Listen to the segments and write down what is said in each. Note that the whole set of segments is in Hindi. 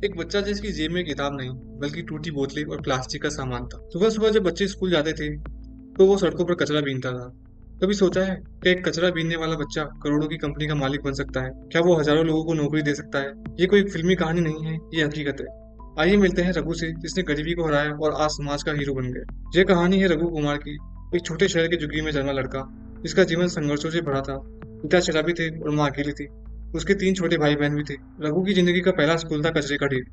एक बच्चा जिसकी जेब में किताब नहीं बल्कि टूटी बोतलें और प्लास्टिक का सामान था। सुबह सुबह जब बच्चे स्कूल जाते थे तो वो सड़कों पर कचरा बीनता था। कभी सोचा है कि एक कचरा बीनने वाला बच्चा करोड़ों की कंपनी का मालिक बन सकता है? क्या वो हजारों लोगों को नौकरी दे सकता है? ये कोई फिल्मी कहानी नहीं है, ये हकीकत है। आइए मिलते हैं रघु से, जिसने गरीबी को हराया और आज समाज का हीरो बन गया। ये कहानी है रघु कुमार की, एक छोटे शहर के झुग्गी में जन्मा लड़का जिसका जीवन संघर्षों से भरा था। पिता शराबी थे और माँ अकेली थी। उसके 3 छोटे भाई बहन भी थे। रघु की जिंदगी का पहला स्कूल था कचरे का ढेर।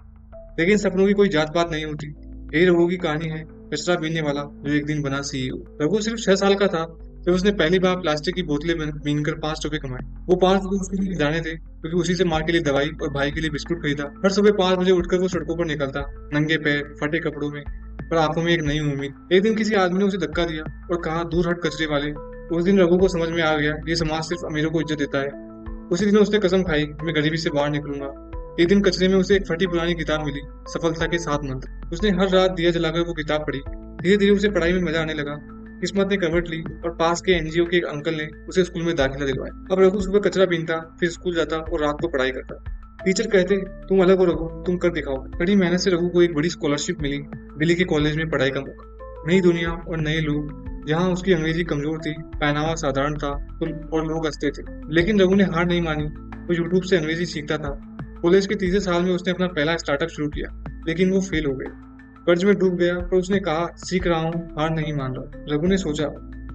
लेकिन सपनों की कोई जात पात नहीं होती। यही रघु की कहानी है, कचरा बीनने वाला जो एक दिन बना सीईओ। रघु सिर्फ 6 साल का था जब उसने पहली बार प्लास्टिक की बोतलें बीनकर 5 रुपए कमाए। वो 5 रुपए उसके लिए जाने थे, क्योंकि उसी से माँ के लिए दवाई और भाई के लिए बिस्कुट खरीदा। हर सुबह 5 बजे उठकर वो सड़कों पर निकलता, नंगे पैर, फटे कपड़ों में, पर आंखों में एक नई उम्मीद। एक दिन किसी आदमी ने उसे धक्का दिया और कहा, दूर हट कचरे वाले। उस दिन रघु को समझ में आ गया, ये समाज सिर्फ अमीरों को इज्जत देता है। उसी दिन उसने कसम खाई, मैं गरीबी से बाहर निकलूंगा। एक दिन कचरे में उसे एक फटी पुरानी किताब मिली, सफलता के 7 मंत्र। उसने हर रात दिया जलाकर वो किताब पढ़ी। धीरे धीरे उसे पढ़ाई में मजा आने लगा। किस्मत ने करवट ली और पास के एनजीओ के एक अंकल ने उसे स्कूल में दाखिला दिलवाया। अब रघु सुबह कचरा बीनता, फिर स्कूल जाता और रात को पढ़ाई करता। टीचर कहते, तुम अलग हो रघु, तुम कर दिखाओ। कड़ी मेहनत से रघु को एक बड़ी स्कॉलरशिप मिली, दिल्ली के कॉलेज में पढ़ाई का मौका। नई दुनिया और नए लोग। जहाँ उसकी अंग्रेजी कमजोर थी, पहनावा साधारण था और लोग हंसते थे, लेकिन रघु ने हार नहीं मानी। वो यूट्यूब से अंग्रेजी सीखता था। कॉलेज के तीसरे साल में उसने अपना पहला स्टार्टअप शुरू किया, लेकिन वो फेल हो गया। कर्ज में डूब गया, पर उसने कहा, सीख रहा हूँ, हार नहीं मान रहा। रघु ने सोचा,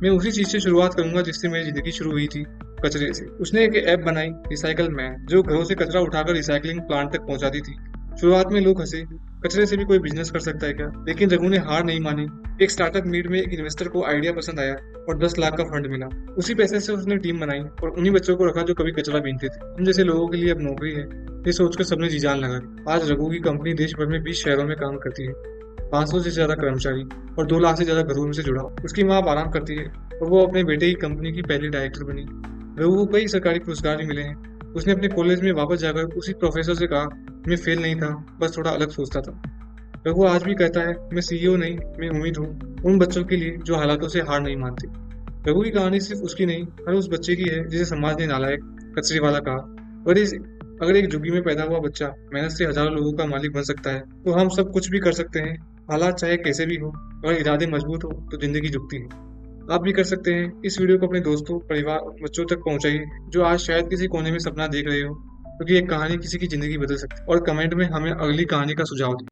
मैं उसी चीज से शुरुआत करूंगा जिससे मेरी जिंदगी शुरू हुई थी, कचरे से। उसने एक ऐप बनाई, रिसाइकल मैन, जो घरों से कचरा उठाकर रिसाइकलिंग प्लांट तक पहुंचाती थी। शुरुआत में लोग हंसे, कचरे से भी कोई बिजनेस कर सकता है क्या? लेकिन रघु ने हार नहीं मानी। एक स्टार्टअप मीट में एक इन्वेस्टर को आइडिया पसंद आया और 10 लाख का फंड मिला। उसी पैसे से उसने टीम बनाई और उन्हीं बच्चों को रखा जो कभी कचरा बीनते थे। हम जैसे लोगों के लिए अब नौकरी है, ये सोचकर सबने जी जान लगा दी। आज रघु की कंपनी देश भर में 20 शहरों में काम करती है, 500 से ज्यादा कर्मचारी और 2 लाख से ज्यादा घरों में से जुड़ा। उसकी माँ अब आराम करती है और वो अपने बेटे की कंपनी की पहली डायरेक्टर बनी। रघु को कई सरकारी पुरस्कार भी मिले हैं। उसने अपने कॉलेज में वापस जाकर उसी प्रोफेसर से कहा, मैं फेल नहीं था, बस थोड़ा अलग सोचता था। रघु आज भी कहता है, मैं सीईओ नहीं, मैं उम्मीद हूँ उन बच्चों के लिए जो हालातों से हार नहीं मानते। रघु की कहानी सिर्फ उसकी नहीं, हर उस बच्चे की है जिसे समाज ने नालायक, कचरे वाला कहा। और अगर एक झुग्गी में पैदा हुआ बच्चा मेहनत से हजारों लोगों का मालिक बन सकता है, तो हम सब कुछ भी कर सकते हैं। हालात चाहे कैसे भी हो, अगर इरादे मजबूत हो तो जिंदगी झुकती है। आप भी कर सकते हैं। इस वीडियो को अपने दोस्तों, परिवार और बच्चों तक पहुंचाइए जो आज शायद किसी कोने में सपना देख रहे हो, क्योंकि एक कहानी किसी की जिंदगी बदल सकती है। और कमेंट में हमें अगली कहानी का सुझाव दें।